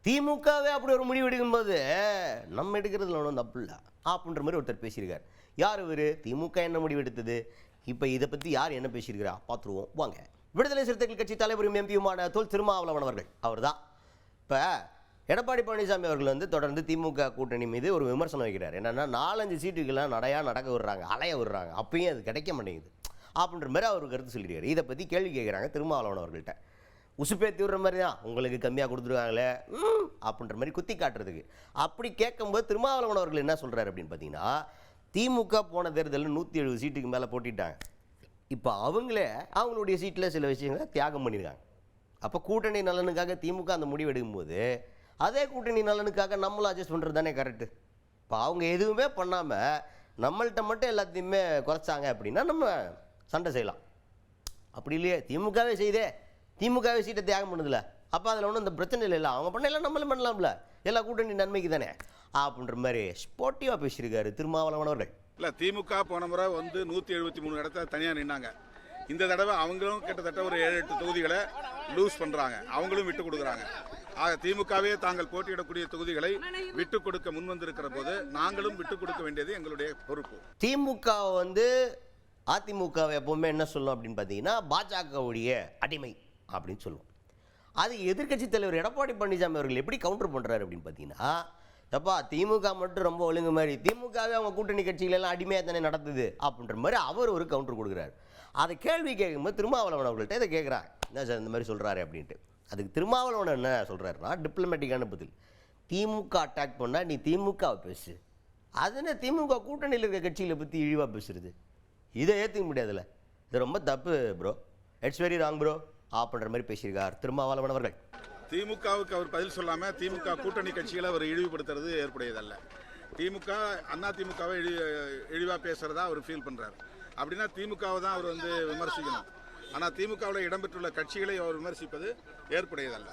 திமுகவே அப்படி ஒரு முடிவு எடுக்கும்போது நம்ம எடுக்கிறதுல ஒன்றும் தப்பு இல்லை அப்படின்ற மாதிரி ஒருத்தர் பேசியிருக்கார். யார் இவர்? திமுக என்ன முடிவு எடுத்தது? இப்போ இதை பற்றி யார் என்ன பேசியிருக்கிறா பார்த்துருவோம் வாங்க. விடுதலை சிறுத்தைகள் கட்சி தலைவரும் எம்பியுமான தொல் திருமாவளவன் அவர்கள் அவர் தான் இப்போ எடப்பாடி பழனிசாமி அவர்கள் வந்து தொடர்ந்து திமுக கூட்டணி மீது ஒரு விமர்சனம் வைக்கிறார். என்னென்னா 4-5 சீட்டுக்கெல்லாம் நடக்க விடுறாங்க, அலைய விடுறாங்க, அப்பயும் அது கிடைக்க மாட்டேங்குது அப்படின்ற மாதிரி அவர் கருத்து சொல்லியிருக்காரு. இதை பற்றி கேள்வி கேட்குறாங்க திருமாவளவன் அவர்கள்ட்ட. உசுப்பேத்தி விடுற மாதிரி தான், உங்களுக்கு கம்மியாக கொடுத்துருக்காங்களே அப்படின்ற மாதிரி குத்தி காட்டுறதுக்கு. அப்படி கேட்கும்போது திருமாவளவன் அவர்கள் என்ன சொல்கிறார் அப்படின்னு பார்த்தீங்கன்னா, திமுக போன தேர்தலில் 170 சீட்டுக்கு மேலே போட்டிட்டாங்க. இப்போ அவங்களுடைய சீட்டில் சில விஷயங்களை தியாகம் பண்ணியிருக்காங்க. அப்போ கூட்டணி நலனுக்காக திமுக அந்த முடிவு எடுக்கும்போது அதே கூட்டணி நலனுக்காக நம்மளும் அட்ஜஸ்ட் பண்ணுறது தானே கரெக்டு. இப்போ அவங்க எதுவுமே பண்ணாமல் நம்மள்கிட்ட மட்டும் எல்லாத்தையுமே குறைச்சாங்க அப்படின்னா நம்ம சண்டை செய்யலாம். அப்படி இல்லையே, திமுகவே சீட்டை தியாகம் பண்ணுதில்ல, அப்போ அதில் ஒன்றும் இந்த பிரச்சனை இல்லை, அவங்க பண்ணலாம் நம்மளும் பண்ணலாம்ல, எல்லா கூட்டணி நன்மைக்கு தானே அப்படின்ற மாதிரி ஸ்போர்ட்டிவாக பேசியிருக்காரு திருமாவளவன் அவர்கள். இல்லை, திமுக போன முறை வந்து 173 இடத்துல தனியாக நின்னாங்க. இந்த தடவை அவங்களும் கிட்டத்தட்ட ஒரு 7-8 தொகுதிகளை லூஸ் பண்ணுறாங்க, அவங்களும் விட்டு கொடுக்குறாங்க. ஆக திமுகவே தாங்கள் போட்டியிடக்கூடிய தொகுதிகளை விட்டு கொடுக்க முன்வந்திருக்கிற போது நாங்களும் விட்டு கொடுக்க வேண்டியது எங்களுடைய பொறுப்பு. திமுக வந்து அதிமுகவை எப்பவுமே என்ன சொல்லும் அப்படின்னு பார்த்தீங்கன்னா பாஜகவுடைய அடிமை அப்படின்னு சொல்லுவோம். அது எதிர்க்கட்சி தலைவர் எடப்பாடி பழனிசாமி அவர்கள் எப்படி கவுண்டர் பண்ணுறாரு அப்படின்னு பார்த்தீங்கன்னா, எப்பா திமுக மட்டும் ரொம்ப ஒழுங்கு மாதிரி, திமுகவே அவங்க கூட்டணி கட்சிகளெல்லாம் அடிமையாக தானே நடத்துது அப்படின்ற மாதிரி அவர் ஒரு கவுண்டர் கொடுக்குறாரு. அதை கேள்வி கேட்கும்போது திருமாவளவன் அவர்கள்ட்ட இதை கேட்குறாங்க, என்ன சார் இந்த மாதிரி சொல்கிறாரு அப்படின்ட்டு. அதுக்கு திருமாவளவன் என்ன சொல்கிறாருன்னா, டிப்ளமேட்டிக்கான பதில், திமுக அட்டாக் பண்ணால் நீ திமுகவை பேசு, அதுன்னு திமுக கூட்டணியில் இருக்க கட்சிகளை பற்றி இழிவாக பேசுறது, இதை ஏற்றுக்க முடியாதுல்ல, இது ரொம்ப தப்பு bro, it's very wrong bro அப்படின்ற மாதிரி பேசியிருக்கார் திருமாவளவன் அவர்கள். திமுகவுக்கு அவர் பதில் சொல்லாமல் திமுக கூட்டணி கட்சிகளை அவர் இழிவுபடுத்துறது ஏற்புடையதல்ல. திமுக அதிமுகவை இழிவாக பேசுகிறதா அவர் ஃபீல் பண்ணுறாரு. அப்படின்னா திமுகவை தான் அவர் வந்து விமர்சிக்கணும். ஆனால் திமுகவில் இடம்பெற்றுள்ள கட்சிகளை அவர் விமர்சிப்பது ஏற்புடையதல்ல.